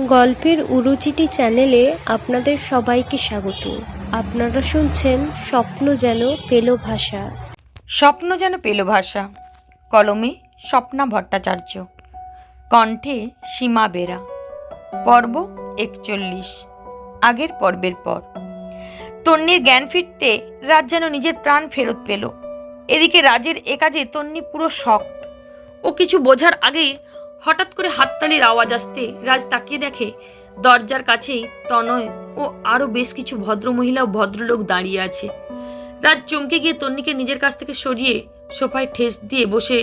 গল্পের উরুচিটি চ্যানেলে আপনাদের সবাইকে স্বাগত। আপনারা শুনছেন স্বপ্ন যেন পেল ভাষা। স্বপ্ন যেন পেল ভাষা, কলমে স্বপ্না ভট্টাচার্য, কণ্ঠে সীমা বেরা। পর্ব 41। আগের পর্বের পর। তন্নির জ্ঞান ফিরতে রাজ যেন নিজের প্রাণ ফেরত পেল। এদিকে রাজের এ কাজে তন্নি পুরো শকড। ও কিছু বোঝার আগেই হঠাৎ করে হাততালির আওয়াজ আসতে রাজ তাকিয়ে দেখে দরজার কাছেই তনয় ও আরো বেশ কিছু ভদ্রমহিলা ও ভদ্রলোক দাঁড়িয়ে আছে। রাজ চমকে গিয়ে তন্নিকে নিজের কাছ থেকে সরিয়ে সোফায় ঠেস দিয়ে বসে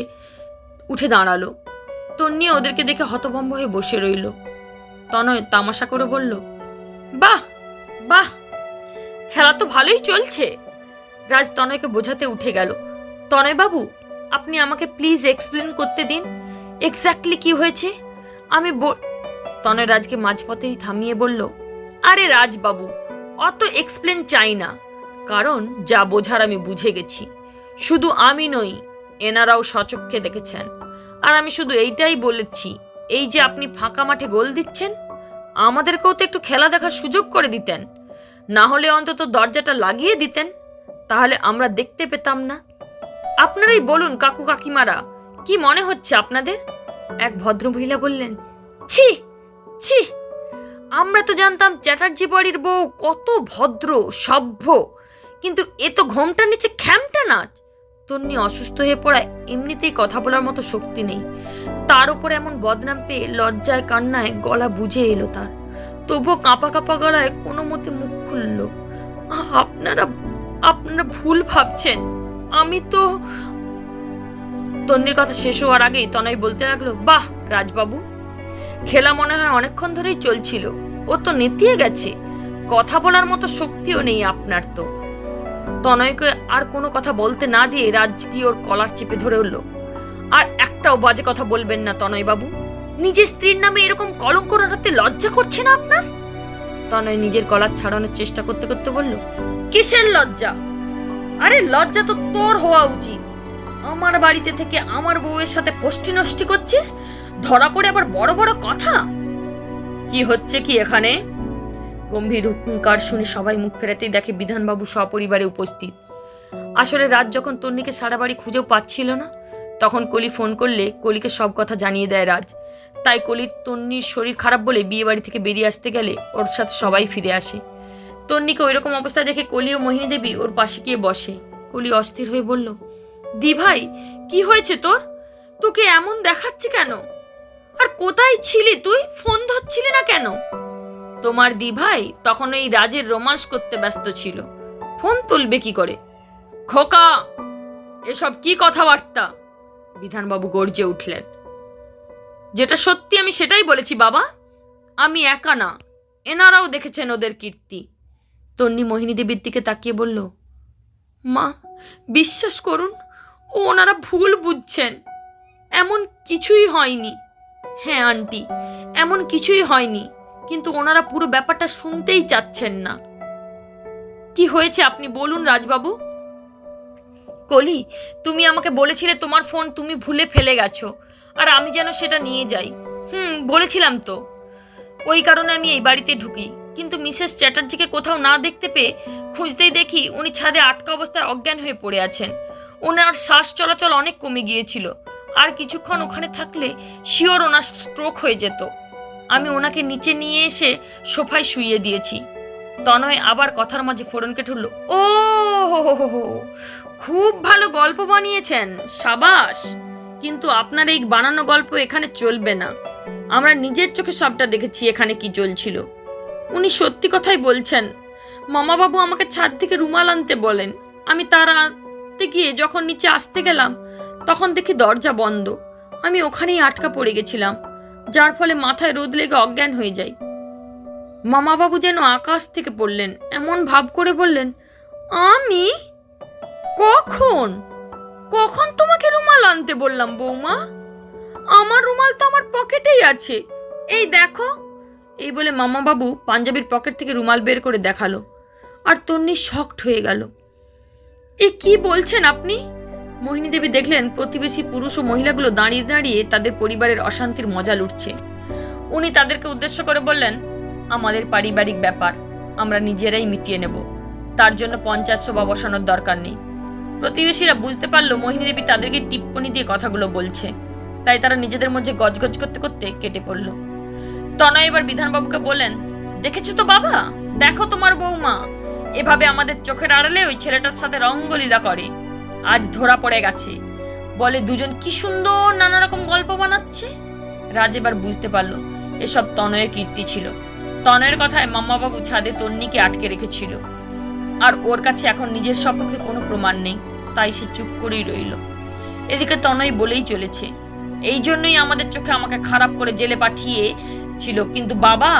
উঠে দাঁড়ালো। তন্নি ওদেরকে দেখে হতভম্ব হয়ে বসে রইল। তনয় তামাশা করে বলল, বাহ বাহ, খেলা তো ভালোই চলছে। রাজ তনয়কে বোঝাতে উঠে গেল, তনয় বাবু, আপনি আমাকে প্লিজ এক্সপ্লেন করতে দিন, এক্স্যাক্টলি কি হয়েছে। তনয় রাজকে মাঝপথেই থামিয়ে বলল, আরে রাজবাবু, অত এক্সপ্লেন চাই না, কারণ যা বোঝার আমি বুঝে গেছি। শুধু আমি নই, এনারাও সচক্ষে দেখেছেন। আর আমি শুধু এইটাই বলেছি, এই যে আপনি ফাঁকা মাঠে গোল দিচ্ছেন, আমাদেরকেও তো একটু খেলা দেখার সুযোগ করে দিতেন, না হলে অন্তত দরজাটা লাগিয়ে দিতেন, তাহলে আমরা দেখতে পেতাম না। আপনারাই বলুন কাকু কাকিমারা, কি মনে হচ্ছে আপনাদের? এক ভদ্রমহিলা বললেন, ছি ছি, আমরা তো জানতাম চ্যাটার্জি বাড়ির বউ কত ভদ্র সভ্য, কিন্তু এ তো ঘোমটার নিচে খ্যামটা নাচ। তন্নি অসুস্থ হয়ে পড়ায় এমনিতেই কথা বলার মতো শক্তি নেই, তার উপর এমন বদনাম পেয়ে লজ্জায় কান্নায় গলা বুঝে এলো তার। তবুও কাঁপা কাঁপা গলায় কোনো মতে মুখ খুলল, আপনারা ভুল ভাবছেন, আমি তো। তন্নির কথা শেষ হওয়ার আগেই তনয় বলতে লাগলো, বাহ রাজবাবু, খেলা মনে হয় অনেকক্ষণ ধরেই চলছিল, ও তো নেতিয়ে গেছে, কথা বলার মতো শক্তিও নেই আপনার তো। তনয়কে আর কোনো কথা বলতে না দিয়ে রাজ কি ওর কলার চেপে ধরে উঠল, আর একটাও বাজে কথা বলবেন না তনয় বাবু, নিজের স্ত্রীর নামে এরকম কলঙ্ক রাখতে লজ্জা করছে না আপনার? তনয় নিজের গলা ছাড়ানোর চেষ্টা করতে করতে বলল, কিসের লজ্জা? আরে লজ্জা তো তোর হওয়া উচিত, আমার বাড়িতে থেকে আমার বউয়ের সাথে ফষ্টি নষ্টি করছিস, ধরা পড়ে আবার বড় বড় কথা। কি হচ্ছে কি এখানে? গম্ভীর হুঙ্কার শুনে সবাই মুখ ফেরাতেই দেখে বিধানবাবু সপরিবারে উপস্থিত। আসলে রাত যখন তন্নিকে সারা বাড়ি খুঁজেও পাচ্ছিল না, তখন কলি ফোন করলে কলিকে সব কথা জানিয়ে দেয় রাজ। তাই কলির তন্নির শরীর খারাপ বলে বিয়ে বাড়ি থেকে বেরিয়ে আসতে গেলে ওর সাথে সবাই ফিরে আসে। তন্নিকে ওইরকম অবস্থা দেখে কলি ও মোহিনী দেবী ওর পাশে গিয়ে বসে। কলি অস্থির হয়ে বলল, দি ভাই, কি হয়েছে তোর? তোকে এমন দেখাচ্ছে কেন? আর কোথায় ছিলি তুই? ফোন ধরছিলি না কেন? তোমার দি ভাই তখন ওই রাজের রোমান্স করতে ব্যস্ত ছিল, ফোন তুলবে কি করে? খোকা, এসব কি কথাবার্তা? বিধানবাবু গর্জে উঠলেন। যেটা সত্যি আমি সেটাই বলেছি বাবা, আমি একা না, এনারাও দেখেছেন ওদের কীর্তি। তন্নি মোহিনী দেবীর দিকে তাকিয়ে বলল, মা বিশ্বাস করুন, ওনারা ভুল বুঝছেন, এমন কিছুই হয়নি। হ্যাঁ আন্টি, এমন কিছুই হয়নি, কিন্তু ওনারা পুরো ব্যাপারটা শুনতেই চাচ্ছেন না। কি হয়েছে আপনি বলুন রাজবাবু। কলি, তুমি আমাকে বলেছিলে তোমার ফোন তুমি ভুলে ফেলে গেছো, আর আমি যেন সেটা নিয়ে যাই। বলেছিলাম তো, ওই কারণে আমি এই বাড়িতে ঢুকি, কিন্তু মিসেস চ্যাটার্জিকে কোথাও না দেখতে পেয়ে খুঁজতেই দেখি উনি ছাদে আটকা অবস্থায় অজ্ঞান হয়ে পড়ে আছেন। ওনার শ্বাস চলাচল অনেক কমে গিয়েছিল, আর কিছুক্ষণ ওখানে থাকলে শিওর ওনার স্ট্রোক হয়ে যেত। আমি ওনাকে নিচে নিয়ে এসে সোফায় শুইয়ে দিয়েছি। তনয় আবার কথার মাঝে ফোড়ন কেটে উঠল, ও হো, খুব ভালো গল্প বানিয়েছেন, সাবাস, কিন্তু আপনার এই বানানো গল্প এখানে চলবে না। আমরা নিজের চোখে সবটা দেখেছি এখানে কি চলছিল। উনি সত্যি কথাই বলছেন। মামাবাবু আমাকে ছাদ থেকে রুমাল আনতে বলেন, আমি তার আনতে গিয়ে যখন নিচে আসতে গেলাম তখন দেখি দরজা বন্ধ। আমি ওখানেই আটকা পড়ে গেছিলাম, যার ফলে মাথায় রোদ লেগে অজ্ঞান হয়ে যায়। মামাবাবু যেন আকাশ থেকে পড়লেন, এমন ভাব করে বললেন, আমি কখন কখন তোমাকে রুমাল আনতে বললাম বৌমা? আমার রুমাল তো আমার পকেটেই আছে, এই দেখো। এই বলে মামাবাবু পাঞ্জাবির পকেট থেকে রুমাল বের করে দেখালো, আর তন্নি শকড হয়ে গেল। এ কি বলছেন আপনি? মোহিনী দেবী দেখলেন প্রতিবেশী পুরুষ ও মহিলাগুলো দাঁড়িয়ে দাঁড়িয়ে তাদের পরিবারের অশান্তির মজা লুটছে। উনি তাদেরকে উদ্দেশ্য করে বললেন, আমাদের পারিবারিক ব্যাপার আমরা নিজেরাই মিটিয়ে নেব, তার জন্য পঞ্চায়েত সভা বসানোর দরকার নেই। প্রতিবেশীরা বুঝতে পারলো মোহিনী দেবী তাদেরকে টিপ্পনি দিয়ে কথাগুলো বলছে, তাই তারা নিজেদের মধ্যে গজগজ করতে করতে কেটে পড়ল। তনয় এবার বিধানবাবুকে বললেন, দেখেছো তো বাবা, দেখো তোমার বৌমা এভাবে আমাদের চোখের আড়ালে ওই ছেলেটার সাথে রঙ্গলীলা করে, আজ ধরা পড়ে গেছে, বলে দুজন কি সুন্দর নানা রকম গল্প বানাচ্ছে। রাজ এবার বুঝতে পারলো এসব তনয়ের কীর্তি ছিল। তনয়ের কথায় মাম্মাবাবু ছাদে তন্নিকে আটকে রেখেছিল, আর ওর কাছে এখন নিজের সপক্ষে কোনো প্রমাণ নেই, তাই সে চুপ করেই রইল। এদিকে তনয় বলেই চলেছে, এই জন্যই আমাদের চোখে আমাকে খারাপ করে জেলে পাঠিয়েছিল, কিন্তু বাবা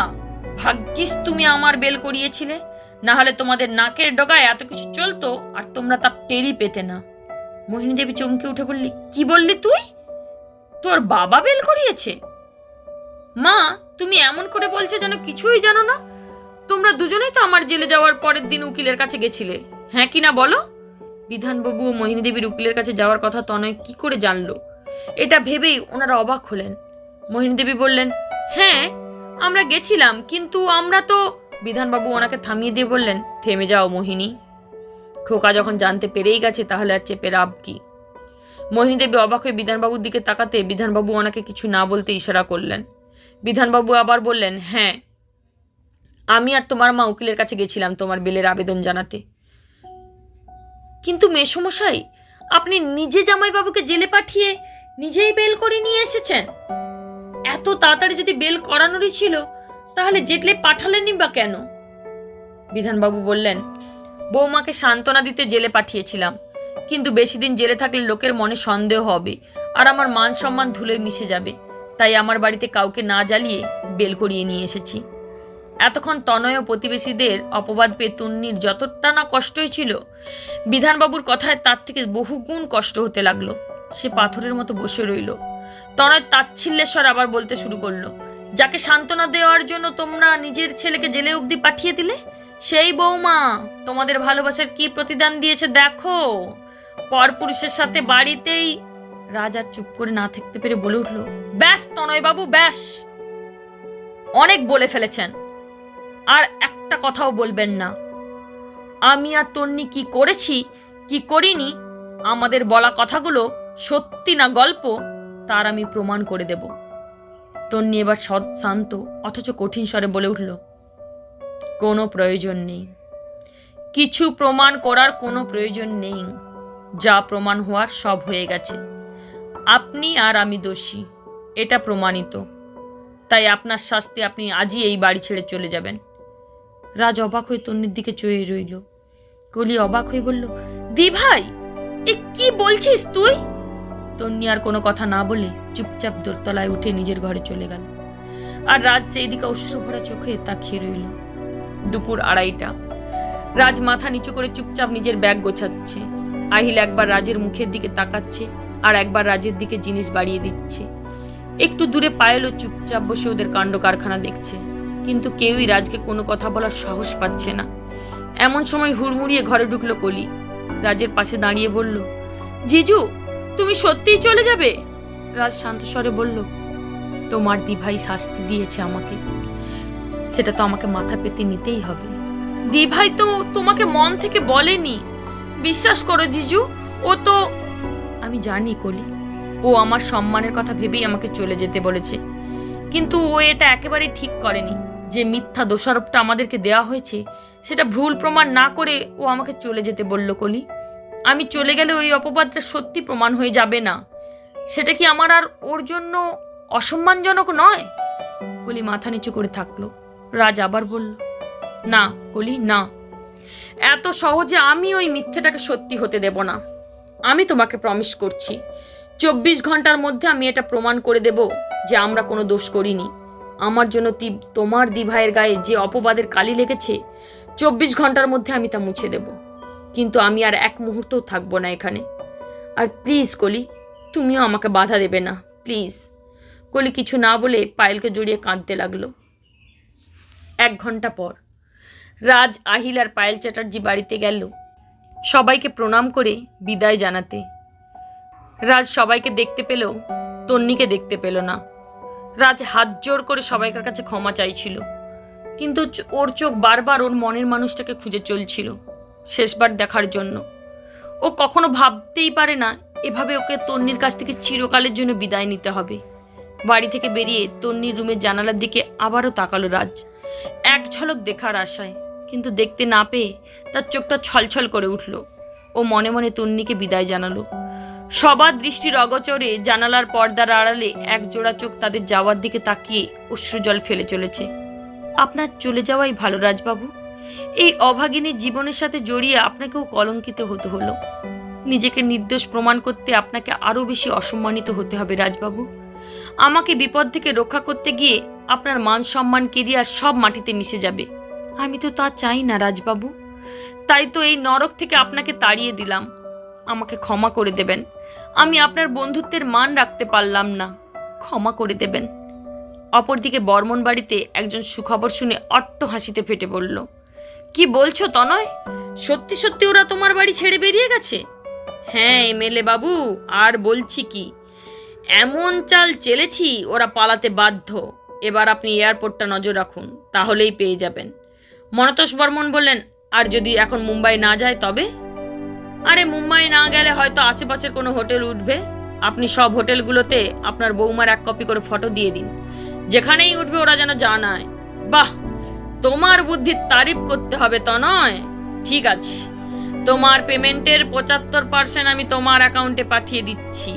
ভাগ্যিস তুমি আমার বেল করিয়েছিলে, না হলে তোমাদের নাকের ডগায় এত কিছু চলতো আর তোমরা তা টেরই পেতে না। মোহিনী দেবী চমকে উঠে বললি, কি বললি তুই? তোর বাবা বেল করিয়েছে? মা, তুমি এমন করে বলছো যেন কিছুই জানো না। তোমরা দুজনেই তো আমার জেলে যাওয়ার পরের দিন উকিলের কাছে গেছিলে, হ্যাঁ কি না বলো? বিধানবাবু ও মোহিনী দেবীর উকিলের কাছে যাওয়ার কথা তনয় কি করে জানলো, এটা ভেবেই ওনারা অবাক হলেন। মোহিনী দেবী বললেন, হ্যাঁ আমরা গেছিলাম, কিন্তু আমরা তো। বিধানবাবু ওনাকে থামিয়ে দিয়ে বললেন, থেমে যাও মোহিনী, খোকা যখন জানতে পেরেই গেছে তাহলে আর চেপে লাভ কি? মোহিনী দেবী অবাক হয়ে বিধানবাবুর দিকে তাকাতে বিধানবাবু ওনাকে কিছু না বলতে ইশারা করলেন। বিধানবাবু আবার বললেন, হ্যাঁ আমি আর তোমার মা উকিলের কাছে গেছিলাম তোমার বেলের আবেদন জানাতে। কিন্তু মেসোমশাই, আপনি নিজে জামাইবাবুকে জেলে পাঠিয়ে নিজেই বেল করে নিয়ে এসেছেন। এত তাড়াতাড়ি যদি বেল করানোরই ছিল তাহলে জেলে পাঠালেনই বা কেন? বিধানবাবু বললেন, বৌমাকে সান্ত্বনা দিতে জেলে পাঠিয়েছিলাম, কিন্তু বেশি দিন জেলে থাকলে লোকের মনে সন্দেহ হবে আর আমার মান সম্মান ধুলে মিশে যাবে, তাই আমার বাড়িতে কাউকে না জ্বালিয়ে বেল করিয়ে নিয়ে এসেছি। এতক্ষণ তনয় ও প্রতিবেশীদের অপবাদ পেয়ে তন্নির যতটা না কষ্টই ছিল, বিধানবাবুর কথায় তার থেকে বহুগুণ কষ্ট হতে লাগলো। সে পাথরের মতো বসে রইল। তনয় তাচ্ছিল্যেশ্বর আবার বলতে শুরু করলো, যাকে সান্ত্বনা দেওয়ার জন্য তোমরা নিজের ছেলেকে জেলে অবধি পাঠিয়ে দিলে, সেই বৌমা তোমাদের ভালোবাসার কি প্রতিদান দিয়েছে দেখো, পরপুরুষের সাথে বাড়িতেই। রাজা চুপ করে না থাকতে পেরে বলে উঠল, ব্যাস তনয় বাবু ব্যাস, অনেক বলে ফেলেছেন, আর একটা কথাও বলবেন না। আমি আর তন্নি কি করেছি কি করিনি, আমাদের বলা কথাগুলো সত্যি না গল্প, তার আমি প্রমাণ করে দেব। তন্নি এবার শান্ত অথচ কঠিন স্বরে বলে উঠল, কোনো প্রয়োজন নেই, কিছু প্রমাণ করার কোনো প্রয়োজন নেই, যা প্রমাণ হওয়ার সব হয়ে গেছে। আপনি আর আমি দোষী, এটা প্রমাণিত, তাই আপনার শাস্তি আপনি আজই এই বাড়ি ছেড়ে চলে যাবেন। রাজ অবাক হয়ে তন্নির দিকে চেয়ে রইল। কলি অবাক হয়ে বলল, দি ভাই এ কি বলছিস তুই? তন্নি আর কোনো কথা না বলে চুপচাপ দোরতলায় উঠে নিজের ঘরে চলে গেল, আর রাজ সেই দিকে অশ্রু ভরা চোখে তাকিয়ে রইল। দুপুর 2:30। রাজ মাথা নিচু করে চুপচাপ নিজের ব্যাগ গোছাচ্ছে। আহিল একবার রাজের মুখের দিকে তাকাচ্ছে আর একবার রাজের দিকে জিনিস বাড়িয়ে দিচ্ছে। একটু দূরে পায়েলও চুপচাপ বসে ওদের কাণ্ড কারখানা দেখছে, কিন্তু কেউই রাজকে কোনো কথা বলার সাহস পাচ্ছে না। এমন সময় হুড়মুড়িয়ে ঘরে ঢুকলো কলি। রাজের পাশে দাঁড়িয়ে বলল, জিজু তুমি সত্যিই চলে যাবে? রাজ শান্ত স্বরে বলল, তোমার দিভাই শাস্তি দিয়েছে আমাকে, সেটা তো আমাকে মাথা পেতে নিতেই হবে। দিভাই তো তোমাকে মন থেকে বলেনি, বিশ্বাস করো জিজু, ও তো। আমি জানি কলি, ও আমার সম্মানের কথা ভেবেই আমাকে চলে যেতে বলেছে, কিন্তু ও এটা একেবারেই ঠিক করেনি। যে মিথ্যা দোষারোপটা আমাদেরকে দেওয়া হয়েছে সেটা ভুল প্রমাণ না করে ও আমাকে চলে যেতে বলল কলি। আমি চলে গেলে ওই অপবাদটা সত্যি প্রমাণ হয়ে যাবে না, সেটা কি আমার আর ওর জন্য অসম্মানজনক নয়? কলি মাথা নিচু করে থাকলো। রাজ আবার বলল, না কলি না, এত সহজে আমি ওই মিথ্যেটাকে সত্যি হতে দেব না। আমি তোমাকে প্রমিস করছি, 24 ঘন্টার মধ্যে আমি এটা প্রমাণ করে দেব যে আমরা কোনো দোষ করিনি। আমার জন্য তোমার দিভাইয়ের গায়ে যে অপবাদের কালি লেগেছে, 24 ঘন্টার মধ্যে আমি তা মুছে দেব। কিন্তু আমি আর এক মুহূর্তও থাকবো না এখানে। আর প্লিজ কলি, তুমিও আমাকে বাধা দেবে না, প্লিজ। কলি কিছু না বলে পায়েলকে জড়িয়ে কাঁদতে লাগলো। 1 ঘন্টা পর রাজ, আহিল আর পায়েল চ্যাটার্জি বাড়িতে গেল সবাইকে প্রণাম করে বিদায় জানাতে। রাজ সবাইকে দেখতে পেলেও তন্নিকে দেখতে পেল না। রাজ হাত জোর করে সবাইকার কাছে ক্ষমা চাইছিল, কিন্তু ওর চোখ বারবার ওর মনের মানুষটাকে খুঁজে চলছিল শেষবার দেখার জন্য। ও কখনো ভাবতেই পারে না এভাবে ওকে তন্নির কাছ থেকে চিরকালের জন্য বিদায় নিতে হবে। বাড়ি থেকে বেরিয়ে তন্নির রুমের জানালার দিকে আবারও তাকালো রাজ, এক ঝলক দেখার আশায়, কিন্তু দেখতে না পেয়ে তার চোখটা ছলছল করে উঠল। ও মনে মনে তন্নিকে বিদায় জানালো। সবার দৃষ্টির অগোচরে জানালার পর্দার আড়ালে এক জোড়া চোখ তাদের যাওয়ার দিকে তাকিয়ে অশ্রুজল ফেলে চলেছে। আপনার চলে যাওয়াই ভালো রাজবাবু। এই অভাগিনীর জীবনের সাথে জড়িয়ে আপনাকেও কলঙ্কিত হতে হলো। নিজেকে নির্দোষ প্রমাণ করতে আপনাকে আরও বেশি অসম্মানিত হতে হবে রাজবাবু। আমাকে বিপদ থেকে রক্ষা করতে গিয়ে আপনার মান সম্মান কেরিয়ার সব মাটিতে মিশে যাবে। আমি তো তা চাই না রাজবাবু। তাই তো এই নরক থেকে আপনাকে তাড়িয়ে দিলাম। আমাকে ক্ষমা করে দেবেন। আমি আপনার বন্ধুত্বের মান রাখতে পারলাম না, ক্ষমা করে দেবেন। অপরদিকে বর্মন বাড়িতে একজন সুখবর শুনে অট্ট হাসিতে ফেটে পড়ল। কি বলছো তনয়? সত্যি সত্যি ওরা তোমার বাড়ি ছেড়ে বেরিয়ে গেছে? হ্যাঁ এমএলএ বাবু, আর বলছি কি, এমন চাল চেলেছি ওরা পালাতে বাধ্য। এবার আপনি এয়ারপোর্টটা নজর রাখুন, তাহলেই পেয়ে যাবেন। মনতোষ বর্মন বললেন, আর যদি এখন মুম্বাই না যায় তবে? আরে মুম্বাই না গেলে হয়তো আশেপাশের কোনো হোটেল উঠবে। আপনি সব হোটেলগুলোতে আপনার বৌমার এক কপি করে ফটো দিয়ে দিন, যেখানেই উঠবে ওরা যেন জানায়। বাহ, তোমার বুদ্ধির তারিফ করতে হবে তনয়। ঠিক আছে, তোমার পেমেন্টের 75% আমি তোমার অ্যাকাউন্টে পাঠিয়ে দিচ্ছি,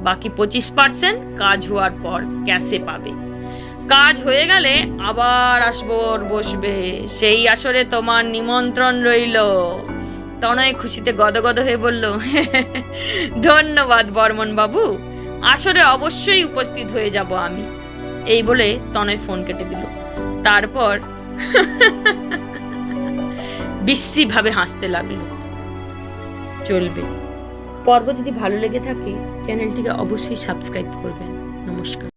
বাকি 25% কাজ হওয়ার পর ক্যাশে পাবে। কাজ হয়ে গেলে আবার আসবো বসবে, সেই আসরে তোমার নিমন্ত্রণ রইল। তনয় খুশিতে গদগদ হয়ে বলল, ধন্যবাদ বর্মন বাবু, আসরে অবশ্যই উপস্থিত হয়ে যাব আমি। এই বলে তনয় ফোন কেটে দিল। তারপর বিশ্রীভাবে হাসতে লাগলো। চলবে। পর্ব যদি ভালো লেগে থাকে চ্যানেলটিকে অবশ্যই সাবস্ক্রাইব করবেন। নমস্কার।